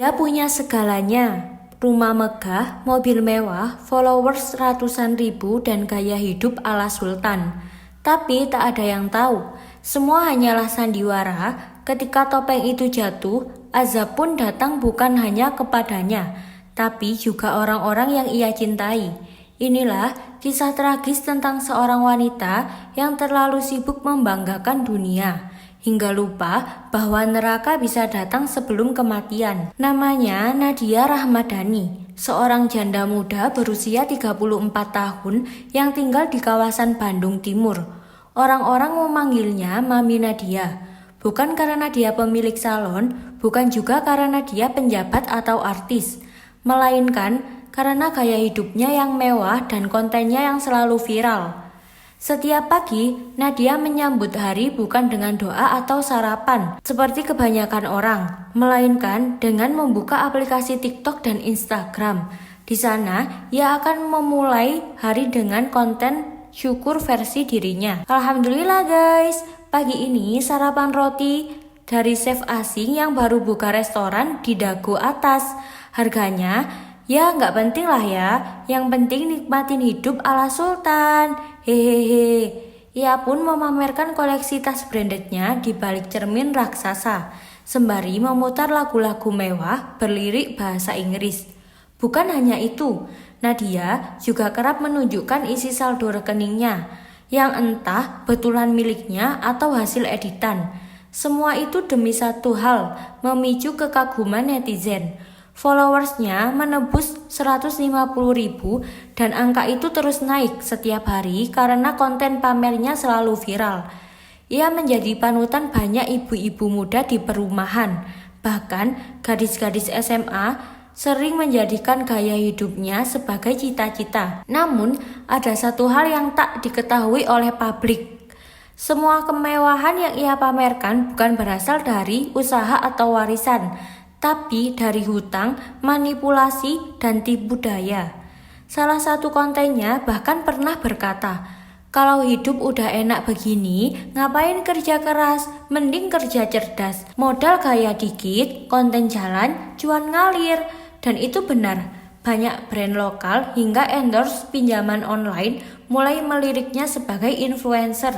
Dia punya segalanya, rumah megah, mobil mewah, followers ratusan ribu dan gaya hidup ala sultan. Tapi tak ada yang tahu, semua hanyalah sandiwara. Ketika topeng itu jatuh, azab pun datang bukan hanya kepadanya, tapi juga orang-orang yang ia cintai. Inilah kisah tragis tentang seorang wanita yang terlalu sibuk membanggakan dunia, hingga lupa bahwa neraka bisa datang sebelum kematian. Namanya Nadia Rahmadani, seorang janda muda berusia 34 tahun yang tinggal di kawasan Bandung Timur. Orang-orang memanggilnya Mami Nadia, bukan karena dia pemilik salon, bukan juga karena dia penjabat atau artis, melainkan karena gaya hidupnya yang mewah dan kontennya yang selalu viral. Setiap pagi, Nadia menyambut hari bukan dengan doa atau sarapan seperti kebanyakan orang, melainkan dengan membuka aplikasi TikTok dan Instagram. Di sana, ia akan memulai hari dengan konten syukur versi dirinya. Alhamdulillah guys, pagi ini sarapan roti dari chef asing yang baru buka restoran di Dago Atas. Harganya ya nggak penting lah ya, yang penting nikmatin hidup ala sultan. Hehehe. Ia pun memamerkan koleksi tas brandednya di balik cermin raksasa, sembari memutar lagu-lagu mewah berlirik bahasa Inggris. Bukan hanya itu, Nadia juga kerap menunjukkan isi saldo rekeningnya, yang entah betulan miliknya atau hasil editan. Semua itu demi satu hal, memicu kekaguman netizen. Followersnya menembus 150.000 dan angka itu terus naik setiap hari karena konten pamernya selalu viral. Ia menjadi panutan banyak ibu-ibu muda di perumahan. Bahkan gadis-gadis SMA sering menjadikan gaya hidupnya sebagai cita-cita. Namun ada satu hal yang tak diketahui oleh publik. Semua kemewahan yang ia pamerkan bukan berasal dari usaha atau warisan, tapi dari hutang, manipulasi, dan tipu daya. Salah satu kontennya bahkan pernah berkata, kalau hidup udah enak begini, ngapain kerja keras, mending kerja cerdas. Modal gaya dikit, konten jalan, cuan ngalir. Dan itu benar, banyak brand lokal hingga endorse pinjaman online mulai meliriknya sebagai influencer.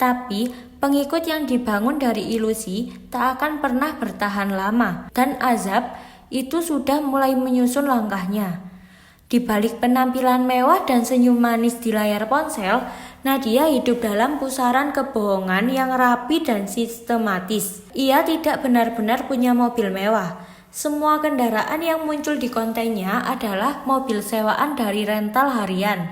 Tapi pengikut yang dibangun dari ilusi tak akan pernah bertahan lama, dan azab itu sudah mulai menyusun langkahnya. Di balik penampilan mewah dan senyum manis di layar ponsel, Nadia hidup dalam pusaran kebohongan yang rapi dan sistematis. Ia tidak benar-benar punya mobil mewah. Semua kendaraan yang muncul di kontennya adalah mobil sewaan dari rental harian.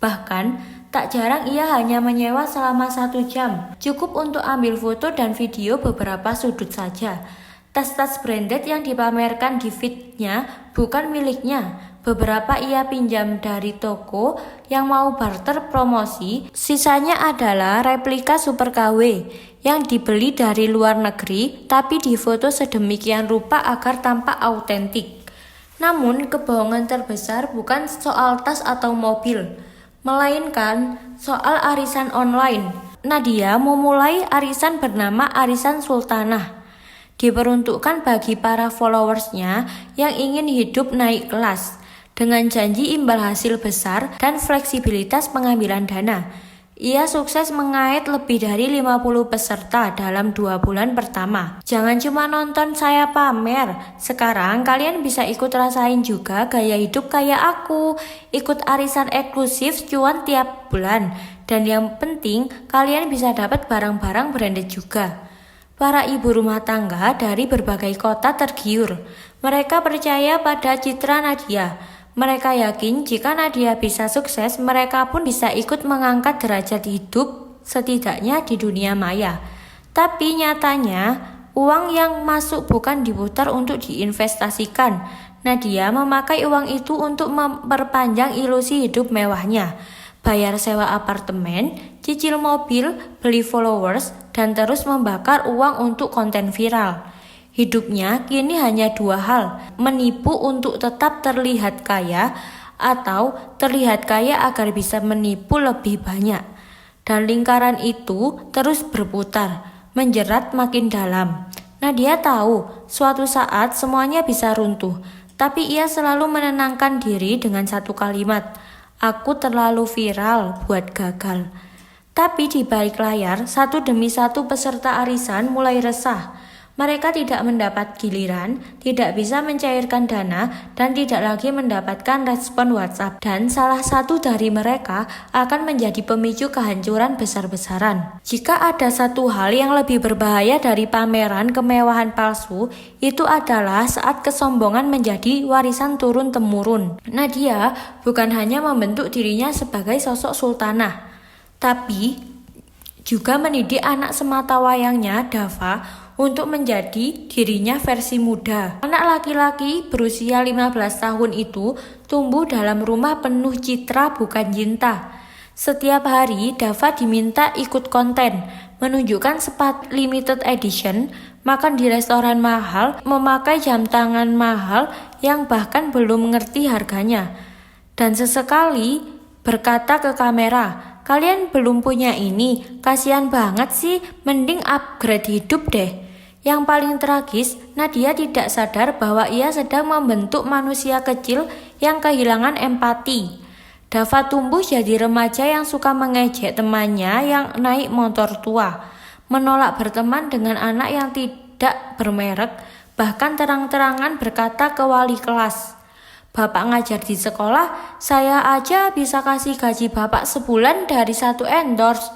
Bahkan tak jarang ia hanya menyewa selama 1 jam, cukup untuk ambil foto dan video beberapa sudut saja. Tas-tas branded yang dipamerkan di feed-nya bukan miliknya. Beberapa ia pinjam dari toko yang mau barter promosi. Sisanya adalah replika Super KW yang dibeli dari luar negeri tapi difoto sedemikian rupa agar tampak autentik. Namun kebohongan terbesar bukan soal tas atau mobil, melainkan soal arisan online. Nadia memulai arisan bernama Arisan Sultanah. Diperuntukkan bagi para followersnya yang ingin hidup naik kelas, dengan janji imbal hasil besar dan fleksibilitas pengambilan dana. Ia sukses mengait lebih dari 50 peserta dalam 2 bulan pertama. Jangan cuma nonton saya pamer, sekarang kalian bisa ikut rasain juga gaya hidup kayak aku. Ikut arisan eksklusif cuan tiap bulan. Dan yang penting kalian bisa dapat barang-barang branded juga. Para ibu rumah tangga dari berbagai kota tergiur. Mereka percaya pada citra Nadia. Mereka yakin jika Nadia bisa sukses, mereka pun bisa ikut mengangkat derajat hidup setidaknya di dunia maya. Tapi nyatanya, uang yang masuk bukan diputar untuk diinvestasikan. Nadia memakai uang itu untuk memperpanjang ilusi hidup mewahnya. Bayar sewa apartemen, cicil mobil, beli followers, dan terus membakar uang untuk konten viral. Hidupnya kini hanya 2 hal, menipu untuk tetap terlihat kaya atau terlihat kaya agar bisa menipu lebih banyak. Dan lingkaran itu terus berputar, menjerat makin dalam. Nadia tahu suatu saat semuanya bisa runtuh, tapi ia selalu menenangkan diri dengan satu kalimat, "Aku terlalu viral buat gagal." Tapi di balik layar, satu demi satu peserta arisan mulai resah. Mereka tidak mendapat giliran, tidak bisa mencairkan dana, dan tidak lagi mendapatkan respon WhatsApp. Dan salah satu dari mereka akan menjadi pemicu kehancuran besar-besaran. Jika ada satu hal yang lebih berbahaya dari pameran kemewahan palsu, itu adalah saat kesombongan menjadi warisan turun-temurun. Nadia bukan hanya membentuk dirinya sebagai sosok sultanah, tapi juga mendidik anak sematawayangnya, Dava, untuk menjadi dirinya versi muda. Anak laki-laki berusia 15 tahun itu tumbuh dalam rumah penuh citra bukan cinta. Setiap hari Dava diminta ikut konten, menunjukkan sepatu limited edition, makan di restoran mahal, memakai jam tangan mahal yang bahkan belum mengerti harganya. Dan sesekali berkata ke kamera, "Kalian belum punya ini, kasihan banget sih, mending upgrade hidup deh." Yang paling tragis, Nadia tidak sadar bahwa ia sedang membentuk manusia kecil yang kehilangan empati. Dava tumbuh jadi remaja yang suka mengejek temannya yang naik motor tua, menolak berteman dengan anak yang tidak bermerek, bahkan terang-terangan berkata ke wali kelas, "Bapak ngajar di sekolah, saya aja bisa kasih gaji bapak sebulan dari satu endorse."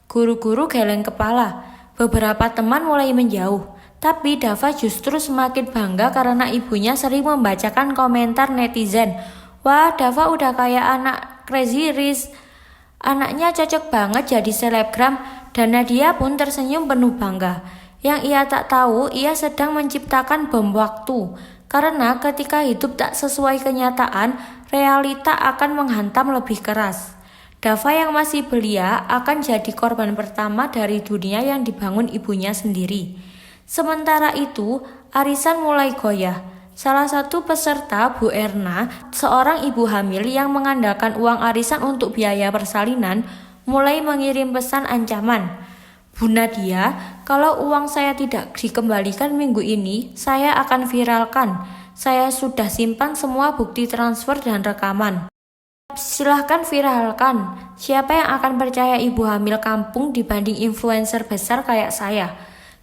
Guru-guru geleng kepala. Beberapa teman mulai menjauh, tapi Dava justru semakin bangga karena ibunya sering membacakan komentar netizen. "Wah, Dava udah kayak anak Crazy Rich. Anaknya cocok banget jadi selebgram." Dan Nadia pun tersenyum penuh bangga. Yang ia tak tahu, ia sedang menciptakan bom waktu. Karena ketika hidup tak sesuai kenyataan, realita akan menghantam lebih keras. Dava yang masih belia akan jadi korban pertama dari dunia yang dibangun ibunya sendiri. Sementara itu, arisan mulai goyah. Salah satu peserta, Bu Erna, seorang ibu hamil yang mengandalkan uang arisan untuk biaya persalinan, mulai mengirim pesan ancaman. "Bu Nadia, kalau uang saya tidak dikembalikan minggu ini, saya akan viralkan. Saya sudah simpan semua bukti transfer dan rekaman. Silahkan viralkan. Siapa yang akan percaya ibu hamil kampung dibanding influencer besar kayak saya?"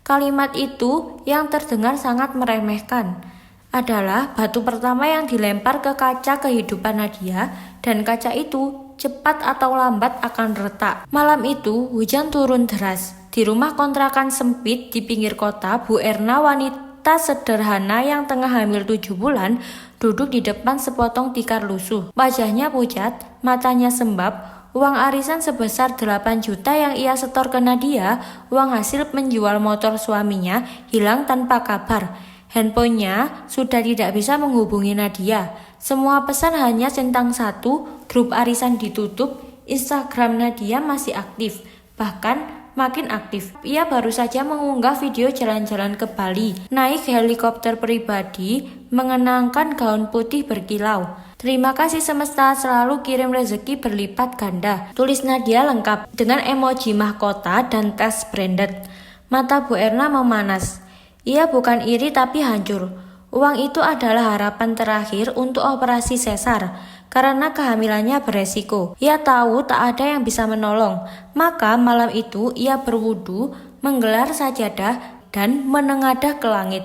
Kalimat itu yang terdengar sangat meremehkan adalah batu pertama yang dilempar ke kaca kehidupan Nadia, dan kaca itu cepat atau lambat akan retak. Malam itu hujan turun deras. Di rumah kontrakan sempit di pinggir kota, Bu Erna, wanita sederhana yang tengah hamil 7 bulan, duduk di depan sepotong tikar lusuh. Wajahnya pucat, matanya sembab. Uang arisan sebesar 8 juta yang ia setor ke Nadia, uang hasil menjual motor suaminya, hilang tanpa kabar. Handphonenya sudah tidak bisa menghubungi Nadia. Semua pesan hanya centang satu, grup arisan ditutup, Instagram Nadia masih aktif, bahkan makin aktif. Ia baru saja mengunggah video jalan-jalan ke Bali, naik helikopter pribadi, mengenakan gaun putih berkilau. "Terima kasih semesta, selalu kirim rezeki berlipat ganda," tulis Nadia lengkap dengan emoji mahkota dan tas branded. Mata Bu Erna memanas. Ia bukan iri tapi hancur. Uang itu adalah harapan terakhir untuk operasi sesar karena kehamilannya beresiko. Ia tahu tak ada yang bisa menolong. Maka malam itu ia berwudu, menggelar sajadah dan menengadah ke langit.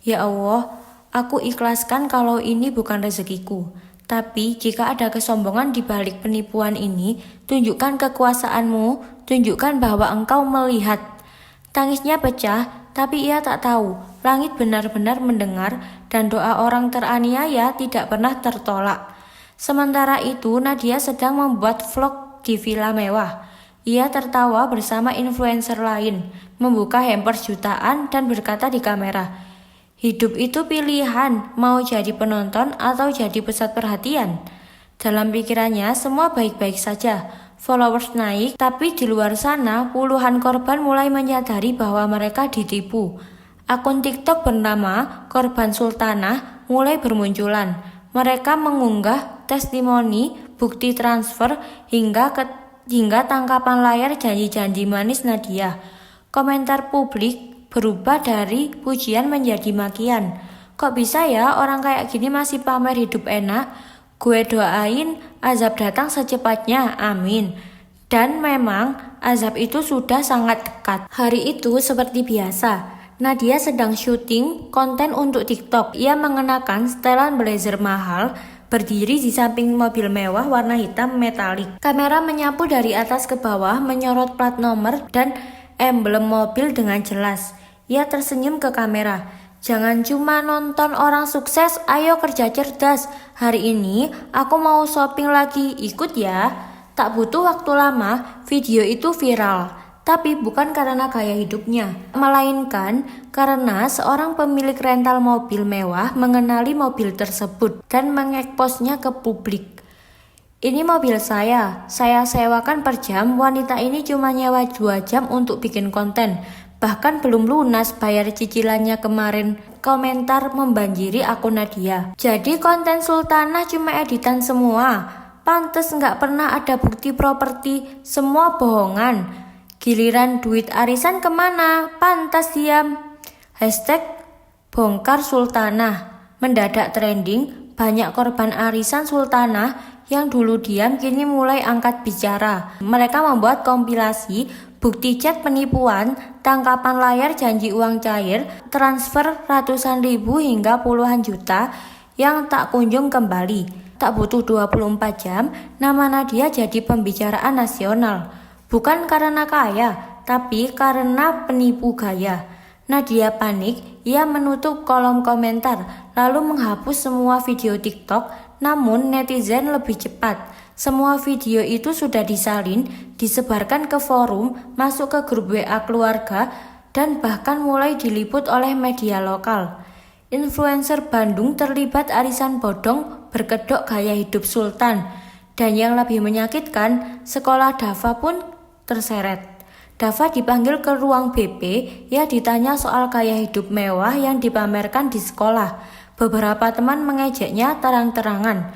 "Ya Allah, aku ikhlaskan kalau ini bukan rezekiku. Tapi jika ada kesombongan di balik penipuan ini, tunjukkan kekuasaanmu, tunjukkan bahwa engkau melihat." Tangisnya pecah, tapi ia tak tahu langit benar-benar mendengar dan doa orang teraniaya tidak pernah tertolak. Sementara itu, Nadia sedang membuat vlog di villa mewah. Ia tertawa bersama influencer lain, membuka hampers jutaan dan berkata di kamera, "Hidup itu pilihan, mau jadi penonton atau jadi pusat perhatian." Dalam pikirannya semua baik-baik saja, followers naik, tapi di luar sana puluhan korban mulai menyadari bahwa mereka ditipu. Akun TikTok bernama Korban Sultanah mulai bermunculan. Mereka mengunggah testimoni, bukti transfer, hingga tangkapan layar janji-janji manis Nadia. Komentar publik berubah dari pujian menjadi makian. Kok bisa ya orang kayak gini masih pamer hidup enak? Gue doain azab datang secepatnya, amin. Dan memang azab itu sudah sangat dekat. Hari itu seperti biasa, Nadia sedang syuting konten untuk TikTok. Ia mengenakan setelan blazer mahal, berdiri di samping mobil mewah warna hitam metalik. Kamera menyapu dari atas ke bawah, menyorot plat nomor dan emblem mobil dengan jelas. Ia tersenyum ke kamera. Jangan cuma nonton orang sukses, ayo kerja cerdas. Hari ini aku mau shopping lagi, ikut ya. Tak butuh waktu lama, video itu viral. Tapi bukan karena gaya hidupnya, melainkan karena seorang pemilik rental mobil mewah mengenali mobil tersebut dan mengekposnya ke publik. Ini mobil saya sewakan per jam, wanita ini cuma nyewa 2 jam untuk bikin konten. Bahkan belum lunas bayar cicilannya kemarin. Komentar membanjiri akun Nadia. Jadi konten Sultanah cuma editan semua. Pantes nggak pernah ada bukti properti, semua bohongan. Giliran duit arisan kemana? Pantas diam. Hashtag bongkar Sultanah. Mendadak trending, banyak korban arisan Sultanah yang dulu diam kini mulai angkat bicara. Mereka membuat kompilasi bukti chat penipuan, tangkapan layar janji uang cair, transfer ratusan ribu hingga puluhan juta yang tak kunjung kembali. Tak butuh 24 jam, nama Nadia jadi pembicaraan nasional. Bukan karena kaya, tapi karena penipu gaya. Nadia panik, ia menutup kolom komentar, lalu menghapus semua video TikTok, namun netizen lebih cepat. Semua video itu sudah disalin, disebarkan ke forum, masuk ke grup WA keluarga, dan bahkan mulai diliput oleh media lokal. Influencer Bandung terlibat arisan bodong berkedok gaya hidup Sultan. Dan yang lebih menyakitkan, sekolah Dava pun terseret. Dava dipanggil ke ruang BP, ia ditanya soal gaya hidup mewah yang dipamerkan di sekolah. Beberapa teman mengejeknya terang-terangan.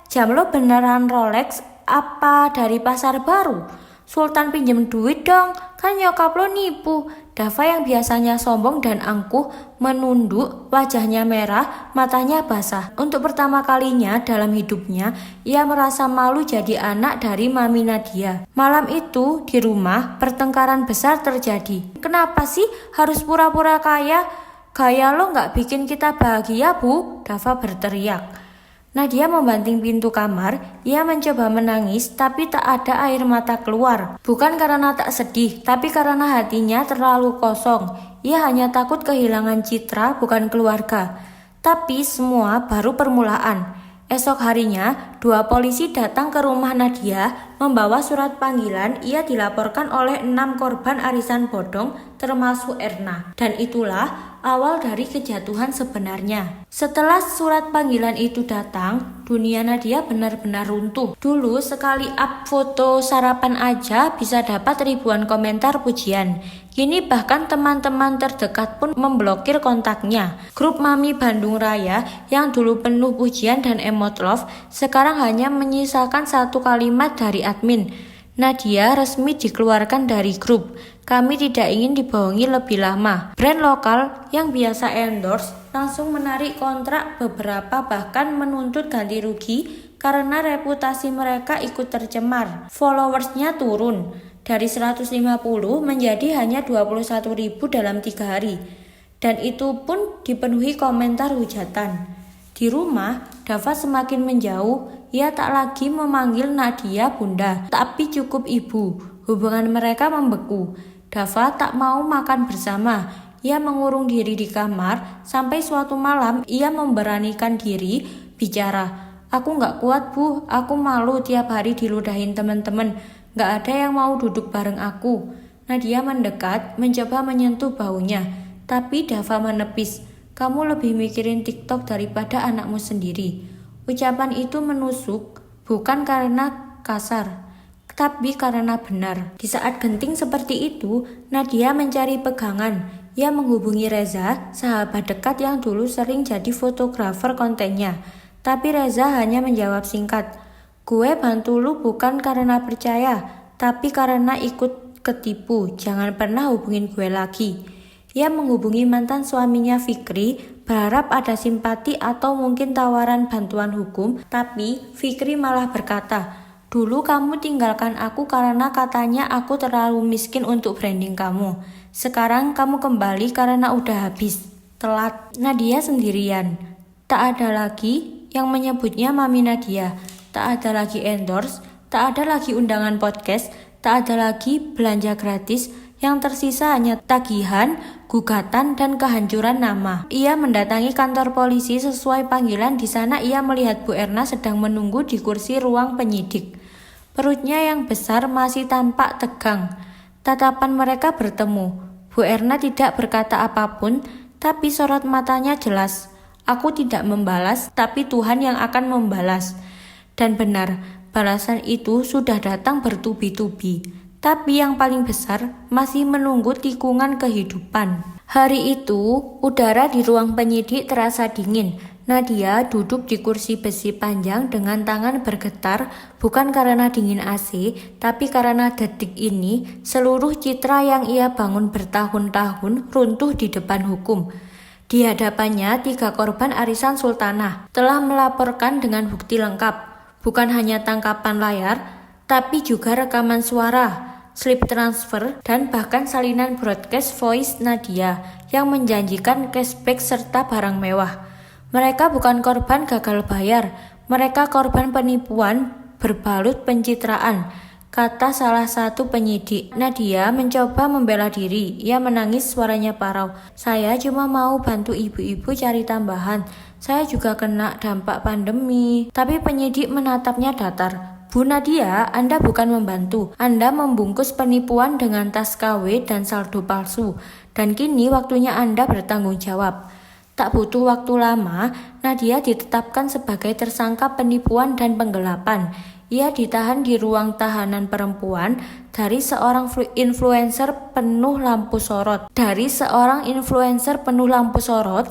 Jam lo beneran Rolex apa dari pasar baru? Sultan pinjem duit dong, kan nyokap lo nipu. Dava yang biasanya sombong dan angkuh menunduk, wajahnya merah, matanya basah. Untuk pertama kalinya dalam hidupnya, ia merasa malu jadi anak dari Mami Nadia. Malam itu di rumah, pertengkaran besar terjadi. Kenapa sih harus pura-pura kaya? Gaya lo gak bikin kita bahagia, Bu? Dava berteriak. Nadia membanting pintu kamar, ia mencoba menangis tapi tak ada air mata keluar. Bukan karena tak sedih, tapi karena hatinya terlalu kosong. Ia hanya takut kehilangan citra, bukan keluarga. Tapi semua baru permulaan. Esok harinya, 2 polisi datang ke rumah Nadia membawa surat panggilan. Ia dilaporkan oleh 6 korban arisan bodong termasuk Erna. Dan itulah awal dari kejatuhan sebenarnya. Setelah surat panggilan itu datang, dunia Nadia benar-benar runtuh. Dulu sekali up foto sarapan aja bisa dapat ribuan komentar pujian. Kini bahkan teman-teman terdekat pun memblokir kontaknya. Grup Mami Bandung Raya yang dulu penuh pujian dan emot love, sekarang hanya menyisakan 1 kalimat dari admin. Nadia resmi dikeluarkan dari grup. Kami tidak ingin dibohongi lebih lama. Brand lokal yang biasa endorse langsung menarik kontrak beberapa, bahkan menuntut ganti rugi karena reputasi mereka ikut tercemar. Followersnya turun dari 150 menjadi hanya 21.000 dalam 3 hari. Dan itu pun dipenuhi komentar hujatan. Di rumah, Dava semakin menjauh. Ia tak lagi memanggil Nadia bunda, tapi cukup ibu. Hubungan mereka membeku. Dava tak mau makan bersama. Ia mengurung diri di kamar, sampai suatu malam ia memberanikan diri bicara. Aku gak kuat, Bu. Aku malu tiap hari diludahin teman-teman. Gak ada yang mau duduk bareng aku. Nadia mendekat, mencoba menyentuh baunya. Tapi Dava menepis. Kamu lebih mikirin TikTok daripada anakmu sendiri. Ucapan itu menusuk, bukan karena kasar, tapi karena benar. Di saat genting seperti itu, Nadia mencari pegangan. Ia menghubungi Reza, sahabat dekat yang dulu sering jadi fotografer kontennya. Tapi Reza hanya menjawab singkat, gue bantu lu bukan karena percaya, tapi karena ikut ketipu. Jangan pernah hubungin gue lagi. Ia menghubungi mantan suaminya Fikri, berharap ada simpati atau mungkin tawaran bantuan hukum, tapi Fikri malah berkata, "Dulu kamu tinggalkan aku karena katanya aku terlalu miskin untuk branding kamu. Sekarang kamu kembali karena udah habis. Telat." Nadia sendirian. Tak ada lagi yang menyebutnya Mami Nadia. Tak ada lagi endorse, tak ada lagi undangan podcast, tak ada lagi belanja gratis. Yang tersisa hanya tagihan, gugatan, dan kehancuran nama. Ia mendatangi kantor polisi sesuai panggilan. Di sana ia melihat Bu Erna sedang menunggu di kursi ruang penyidik. Perutnya yang besar masih tampak tegang. Tatapan mereka bertemu. Bu Erna tidak berkata apapun, tapi sorot matanya jelas. "Aku tidak membalas, tapi Tuhan yang akan membalas." Dan benar, balasan itu sudah datang bertubi-tubi. Tapi yang paling besar masih menunggu tikungan kehidupan. Hari itu, udara di ruang penyidik terasa dingin. Nadia duduk di kursi besi panjang dengan tangan bergetar, bukan karena dingin AC, tapi karena detik ini seluruh citra yang ia bangun bertahun-tahun runtuh di depan hukum. Di hadapannya 3 korban arisan sultanah telah melaporkan dengan bukti lengkap, bukan hanya tangkapan layar, tapi juga rekaman suara, slip transfer, dan bahkan salinan broadcast voice Nadia yang menjanjikan cashback serta barang mewah. Mereka bukan korban gagal bayar, mereka korban penipuan berbalut pencitraan, kata salah satu penyidik. Nadia mencoba membela diri, ia menangis, suaranya parau. "Saya cuma mau bantu ibu-ibu cari tambahan, saya juga kena dampak pandemi." Tapi penyidik menatapnya datar. "Bu Nadia, Anda bukan membantu. Anda membungkus penipuan dengan tas KW dan saldo palsu. Dan kini waktunya Anda bertanggung jawab." Tak butuh waktu lama, Nadia ditetapkan sebagai tersangka penipuan dan penggelapan. Ia ditahan di ruang tahanan perempuan dari seorang influencer penuh lampu sorot.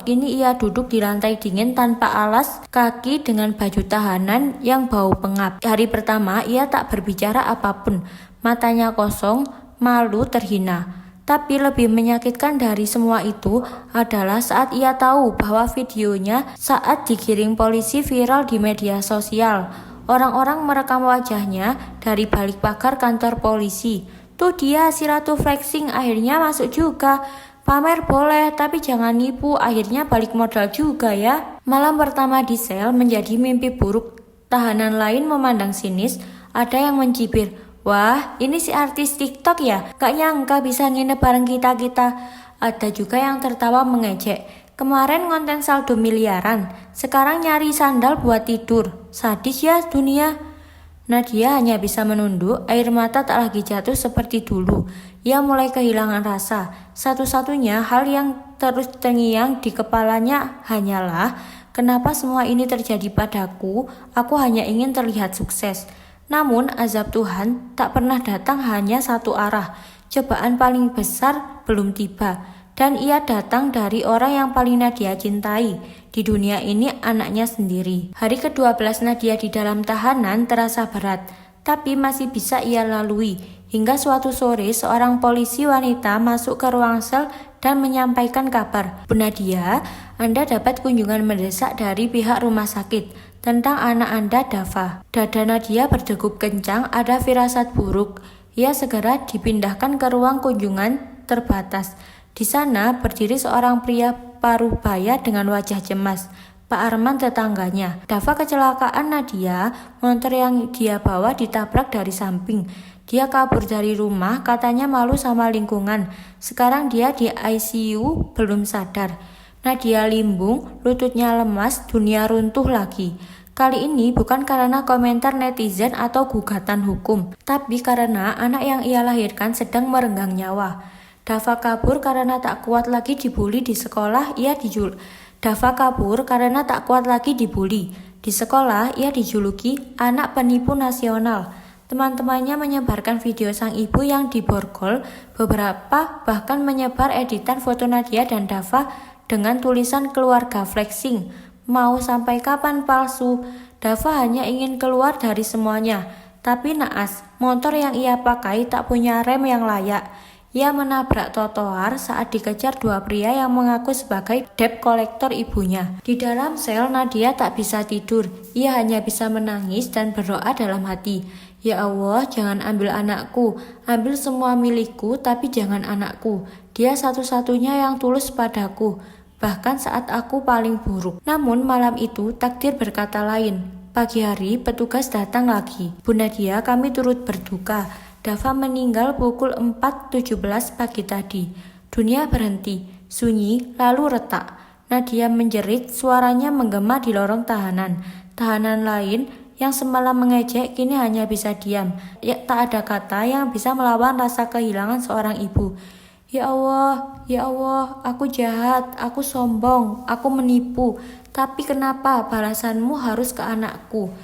Kini ia duduk di lantai dingin tanpa alas kaki dengan baju tahanan yang bau pengap. Hari pertama ia tak berbicara apapun, matanya kosong, malu, terhina. Tapi lebih menyakitkan dari semua itu adalah saat ia tahu bahwa videonya saat digiring polisi viral di media sosial. Orang-orang merekam wajahnya dari balik pagar kantor polisi. "Tuh dia si Ratu flexing, akhirnya masuk juga. Pamer boleh, tapi jangan nipu, akhirnya balik modal juga ya." Malam pertama di sel menjadi mimpi buruk. Tahanan lain memandang sinis, ada yang mencibir, "Wah, ini si artis TikTok ya? Gak nyangka bisa nginep bareng kita-kita." Ada juga yang tertawa mengejek, "Kemarin konten saldo miliaran, sekarang nyari sandal buat tidur. Sadis ya dunia." Nadia hanya bisa menunduk, air mata tak lagi jatuh seperti dulu. Ia mulai kehilangan rasa. Satu-satunya hal yang terus terngiang di kepalanya hanyalah, kenapa semua ini terjadi padaku? Aku hanya ingin terlihat sukses. Namun azab Tuhan tak pernah datang hanya satu arah. Cobaan paling besar belum tiba, dan ia datang dari orang yang paling Nadia cintai. Di dunia ini anaknya sendiri. Hari ke-12 Nadia di dalam tahanan terasa berat, tapi masih bisa ia lalui. Hingga suatu sore seorang polisi wanita masuk ke ruang sel dan menyampaikan kabar, "Bu Nadia, Anda dapat kunjungan mendesak dari pihak rumah sakit tentang anak Anda, Dava." Dada Nadia berdegup kencang, ada firasat buruk. Ia segera dipindahkan ke ruang kunjungan terbatas. Di sana berdiri seorang pria paruh baya dengan wajah cemas, Pak Arman tetangganya. Dava kecelakaan Nadia, motor yang dia bawa ditabrak dari samping. Dia kabur dari rumah, katanya malu sama lingkungan. Sekarang dia di ICU belum sadar. Nadia limbung, lututnya lemas, dunia runtuh lagi. Kali ini bukan karena komentar netizen atau gugatan hukum, tapi karena anak yang ia lahirkan sedang merenggang nyawa. Dava kabur karena tak kuat lagi dibully di sekolah, Di sekolah, ia dijuluki anak penipu nasional. Teman-temannya menyebarkan video sang ibu yang diborgol, beberapa bahkan menyebar editan foto Nadia dan Dava dengan tulisan keluarga flexing. Mau sampai kapan palsu? Dava hanya ingin keluar dari semuanya. Tapi naas, motor yang ia pakai tak punya rem yang layak. Ia menabrak trotoar saat dikejar dua pria yang mengaku sebagai debt kolektor ibunya. Di dalam sel, Nadia tak bisa tidur. Ia hanya bisa menangis dan berdoa dalam hati. Ya Allah, jangan ambil anakku. Ambil semua milikku, tapi jangan anakku. Dia satu-satunya yang tulus padaku, bahkan saat aku paling buruk. Namun malam itu takdir berkata lain. Pagi hari petugas datang lagi. Bu Nadia, kami turut berduka. Dava meninggal pukul 4.17 pagi tadi. Dunia berhenti, sunyi, lalu retak. Nadia menjerit, suaranya menggema di lorong tahanan. Tahanan lain yang semalam mengejek kini hanya bisa diam. Tak ada kata yang bisa melawan rasa kehilangan seorang ibu. Ya Allah, aku jahat, aku sombong, aku menipu. Tapi kenapa balasanmu harus ke anakku?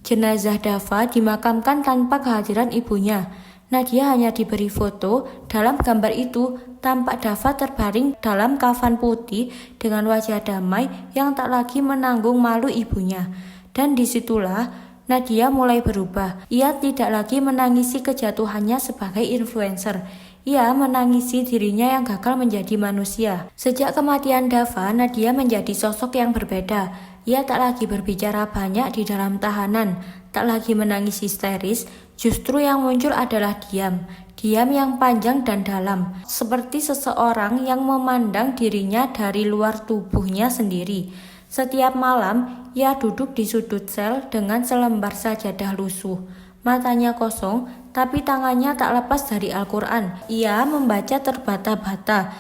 Jenazah Dava dimakamkan tanpa kehadiran ibunya. Nadia hanya diberi foto. Dalam gambar itu, tampak Dava terbaring dalam kafan putih dengan wajah damai yang tak lagi menanggung malu ibunya. Dan disitulah Nadia mulai berubah. Ia tidak lagi menangisi kejatuhannya sebagai influencer. Ia menangisi dirinya yang gagal menjadi manusia. Sejak kematian Dava, Nadia menjadi sosok yang berbeda. Ia tak lagi berbicara banyak di dalam tahanan, tak lagi menangis histeris. Justru yang muncul adalah diam yang panjang dan dalam, seperti seseorang yang memandang dirinya dari luar tubuhnya sendiri. Setiap malam, ia duduk di sudut sel dengan selembar sajadah lusuh. Matanya kosong, tapi tangannya tak lepas dari Al-Quran. Ia membaca terbata-bata.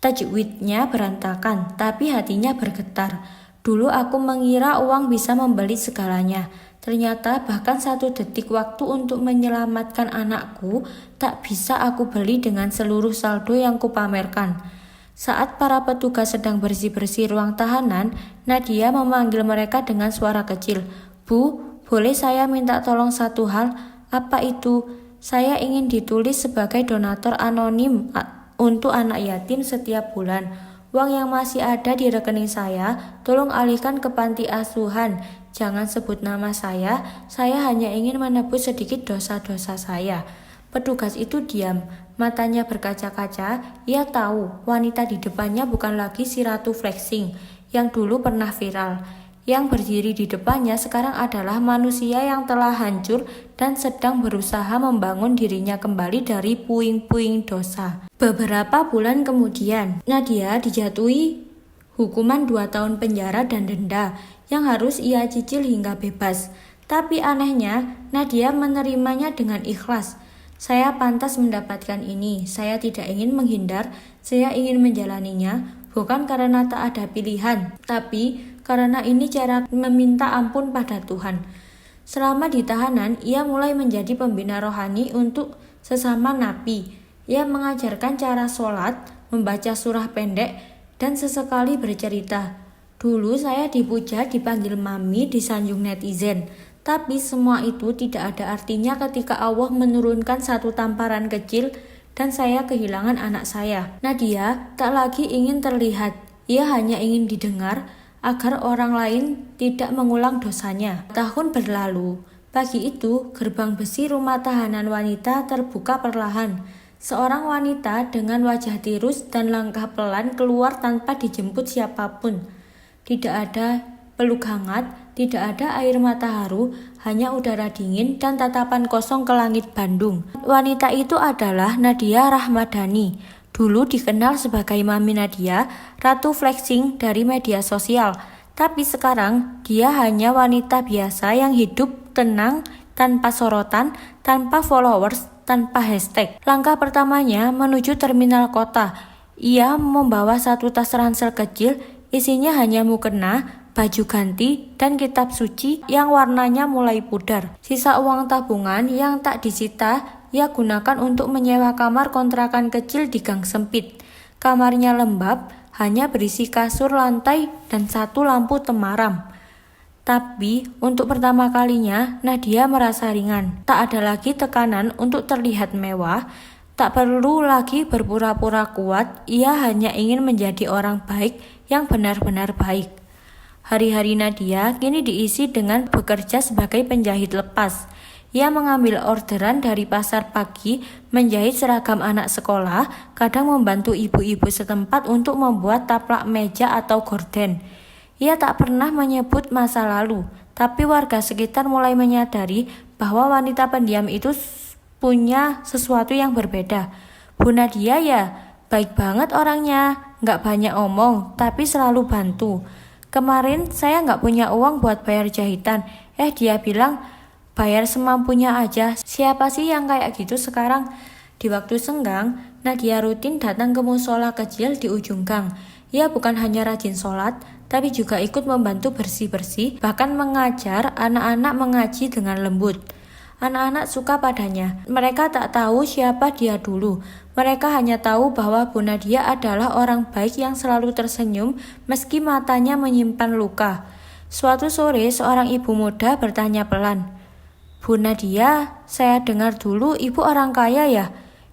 Tajwidnya berantakan, tapi hatinya bergetar. Dulu aku mengira uang bisa membeli segalanya. Ternyata bahkan 1 detik waktu untuk menyelamatkan anakku tak bisa aku beli dengan seluruh saldo yang kupamerkan. Saat para petugas sedang bersih-bersih ruang tahanan, Nadia memanggil mereka dengan suara kecil. Bu, boleh saya minta tolong satu hal? Apa itu? Saya ingin ditulis sebagai donatur anonim untuk anak yatim setiap bulan. Uang yang masih ada di rekening saya, tolong alihkan ke panti asuhan. Jangan sebut nama saya hanya ingin menebus sedikit dosa-dosa saya. Petugas itu diam, matanya berkaca-kaca. Ia tahu wanita di depannya bukan lagi si Ratu Flexing yang dulu pernah viral. Yang berdiri di depannya sekarang adalah manusia yang telah hancur dan sedang berusaha membangun dirinya kembali dari puing-puing dosa. Beberapa bulan kemudian, Nadia dijatuhi hukuman 2 tahun penjara dan denda yang harus ia cicil hingga bebas. Tapi anehnya, Nadia menerimanya dengan ikhlas. Saya pantas mendapatkan ini, saya tidak ingin menghindar, saya ingin menjalaninya, bukan karena tak ada pilihan, tapi karena ini cara meminta ampun pada Tuhan. Selama di tahanan, ia mulai menjadi pembina rohani untuk sesama napi. Ia mengajarkan cara sholat, membaca surah pendek, dan sesekali bercerita. Dulu saya dipuja, dipanggil mami, disanjung netizen. Tapi semua itu tidak ada artinya ketika Allah menurunkan satu tamparan kecil dan saya kehilangan anak saya. Nadia tak lagi ingin terlihat, ia hanya ingin didengar agar orang lain tidak mengulang dosanya. Tahun berlalu, pagi itu gerbang besi rumah tahanan wanita terbuka perlahan. Seorang wanita dengan wajah tirus dan langkah pelan keluar tanpa dijemput siapapun. Tidak ada peluk hangat, tidak ada air mata haru, hanya udara dingin dan tatapan kosong ke langit Bandung. Wanita itu adalah Nadia Rahmadani. Dulu dikenal sebagai Mami Nadia, Ratu Flexing dari media sosial. Tapi sekarang dia hanya wanita biasa yang hidup tenang, tanpa sorotan, tanpa followers, tanpa hashtag. Langkah pertamanya menuju terminal kota. Ia membawa satu tas ransel kecil, isinya hanya mukena, baju ganti, dan kitab suci yang warnanya mulai pudar. Sisa uang tabungan yang tak disita ia gunakan untuk menyewa kamar kontrakan kecil di gang sempit. Kamarnya lembab, hanya berisi kasur, lantai, dan satu lampu temaram. Tapi untuk pertama kalinya Nadia merasa ringan. Tak ada lagi tekanan untuk terlihat mewah, tak perlu lagi berpura-pura kuat. Ia hanya ingin menjadi orang baik yang benar-benar baik. Hari-hari Nadia kini diisi dengan bekerja sebagai penjahit lepas. Ia mengambil orderan dari pasar pagi, menjahit seragam anak sekolah, kadang membantu ibu-ibu setempat untuk membuat taplak meja atau gorden. Ia tak pernah menyebut masa lalu, tapi warga sekitar mulai menyadari bahwa wanita pendiam itu punya sesuatu yang berbeda. Bu Nadia ya, baik banget orangnya, nggak banyak omong, tapi selalu bantu. Kemarin saya nggak punya uang buat bayar jahitan, dia bilang, bayar semampunya aja. Siapa sih yang kayak gitu sekarang? Di waktu senggang, Nadia rutin datang ke musola kecil di ujung gang. Ia bukan hanya rajin sholat, tapi juga ikut membantu bersih-bersih, bahkan mengajar anak-anak mengaji dengan lembut. Anak-anak suka padanya. Mereka tak tahu siapa dia dulu. Mereka hanya tahu bahwa Bu Nadia adalah orang baik yang selalu tersenyum meski matanya menyimpan luka. Suatu sore, seorang ibu muda bertanya pelan, "Bu Nadia, saya dengar dulu ibu orang kaya ya?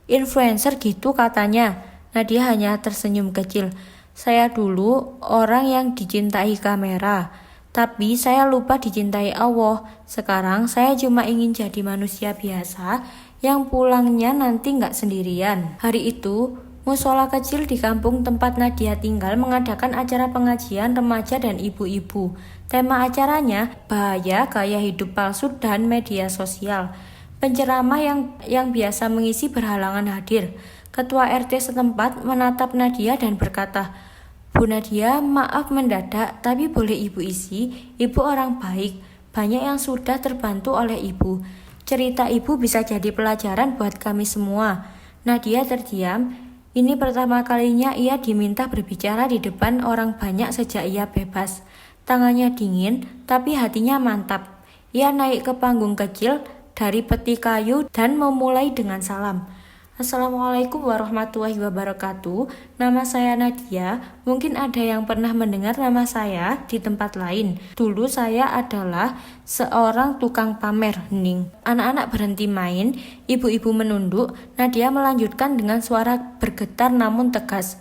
Influencer gitu katanya." Nadia hanya tersenyum kecil. "Saya dulu orang yang dicintai kamera, tapi saya lupa dicintai Allah. Sekarang saya cuma ingin jadi manusia biasa yang pulangnya nanti nggak sendirian." Hari itu, musola kecil di kampung tempat Nadia tinggal mengadakan acara pengajian remaja dan ibu-ibu. Tema acaranya bahaya gaya hidup palsu dan media sosial. Penceramah yang biasa mengisi berhalangan hadir. Ketua RT setempat menatap Nadia dan berkata, "Bu Nadia, maaf mendadak, tapi boleh ibu isi? Ibu orang baik, banyak yang sudah terbantu oleh ibu. Cerita ibu bisa jadi pelajaran buat kami semua." Nadia terdiam. Ini pertama kalinya ia diminta berbicara di depan orang banyak sejak ia bebas. Tangannya dingin, tapi hatinya mantap. Ia naik ke panggung kecil dari peti kayu dan memulai dengan salam. "Assalamualaikum warahmatullahi wabarakatuh. Nama saya Nadia. Mungkin ada yang pernah mendengar nama saya di tempat lain. Dulu saya adalah seorang tukang pamer hening." Anak-anak berhenti main, ibu-ibu menunduk. Nadia melanjutkan dengan suara bergetar namun tegas.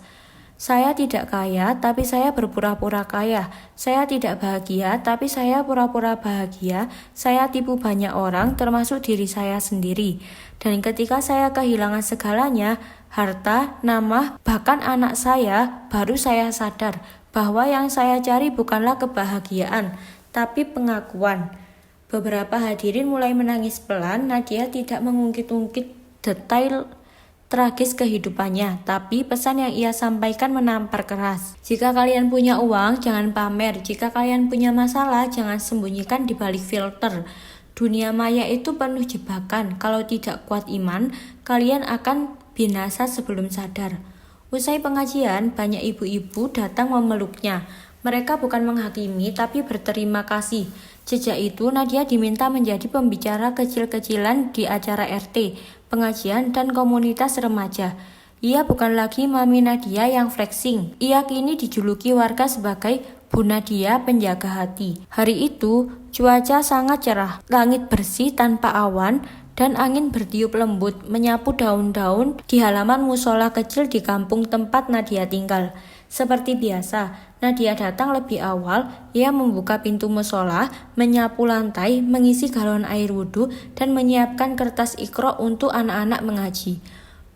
"Saya tidak kaya, tapi saya berpura-pura kaya. Saya tidak bahagia, tapi saya pura-pura bahagia. Saya tipu banyak orang, termasuk diri saya sendiri. Dan ketika saya kehilangan segalanya, harta, nama, bahkan anak saya, baru saya sadar bahwa yang saya cari bukanlah kebahagiaan, tapi pengakuan." Beberapa hadirin mulai menangis pelan. Nadia tidak mengungkit-ungkit detail tragis kehidupannya, tapi pesan yang ia sampaikan menampar keras. "Jika kalian punya uang, jangan pamer. Jika kalian punya masalah, jangan sembunyikan di balik filter. Dunia maya itu penuh jebakan. Kalau tidak kuat iman, kalian akan binasa sebelum sadar." Usai pengajian, banyak ibu-ibu datang memeluknya. Mereka bukan menghakimi, tapi berterima kasih. Sejak itu, Nadia diminta menjadi pembicara kecil-kecilan di acara RT, pengajian, dan komunitas remaja. Ia bukan lagi Mami Nadia yang flexing. Ia kini dijuluki warga sebagai Bu Nadia penjaga hati. Hari itu, cuaca sangat cerah, langit bersih tanpa awan, dan angin bertiup lembut menyapu daun-daun di halaman musola kecil di kampung tempat Nadia tinggal. Seperti biasa, Nadia datang lebih awal. Ia membuka pintu musola, menyapu lantai, mengisi galon air wudhu, dan menyiapkan kertas Iqra untuk anak-anak mengaji.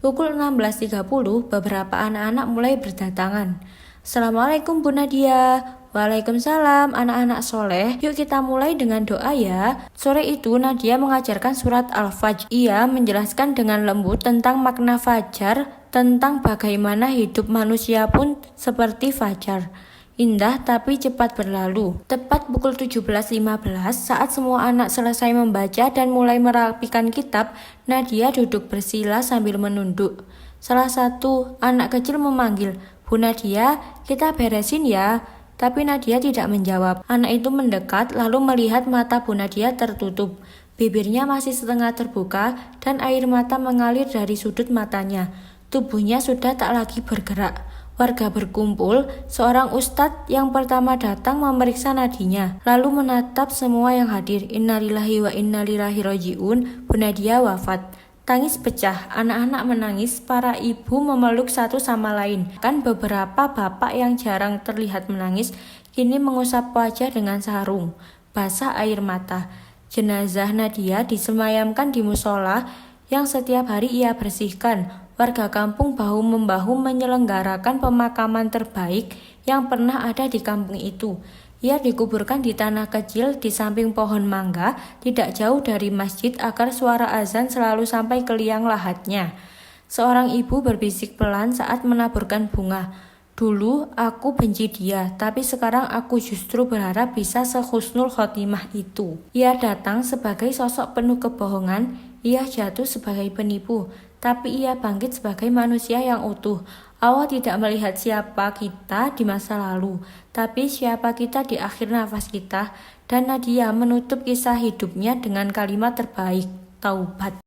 Pukul 16.30, beberapa anak-anak mulai berdatangan. "Assalamualaikum Bu Nadia." "Waalaikumsalam anak-anak soleh. Yuk kita mulai dengan doa ya." Sore itu Nadia mengajarkan surat Al-Fajr. Ia menjelaskan dengan lembut tentang makna fajar, tentang bagaimana hidup manusia pun seperti fajar, indah tapi cepat berlalu. Tepat pukul 17.15, saat semua anak selesai membaca dan mulai merapikan kitab, Nadia duduk bersila sambil menunduk. Salah satu anak kecil memanggil, "Bu Nadia, kita beresin ya." Tapi Nadia tidak menjawab. Anak itu mendekat lalu melihat mata Bu Nadia tertutup. Bibirnya masih setengah terbuka dan air mata mengalir dari sudut matanya. Tubuhnya sudah tak lagi bergerak. Warga berkumpul. Seorang ustadz yang pertama datang memeriksa nadinya, lalu menatap semua yang hadir. "Innalillahi wa innalillahi roji'un." Bu Nadia wafat. Tangis pecah, anak-anak menangis, para ibu memeluk satu sama lain. Kan beberapa bapak yang jarang terlihat menangis, kini mengusap wajah dengan sarung basah air mata. Jenazah Nadia disemayamkan di musola yang setiap hari ia bersihkan. Warga kampung bahu-membahu menyelenggarakan pemakaman terbaik yang pernah ada di kampung itu. Ia dikuburkan di tanah kecil di samping pohon mangga, tidak jauh dari masjid agar suara azan selalu sampai ke liang lahatnya. Seorang ibu berbisik pelan saat menaburkan bunga. Dulu aku benci dia, tapi sekarang aku justru berharap bisa sehusnul khotimah itu. Ia datang sebagai sosok penuh kebohongan, ia jatuh sebagai penipu, tapi ia bangkit sebagai manusia yang utuh. Allah tidak melihat siapa kita di masa lalu, tapi siapa kita di akhir nafas kita. Dan Nadia menutup kisah hidupnya dengan kalimat terbaik, taubat.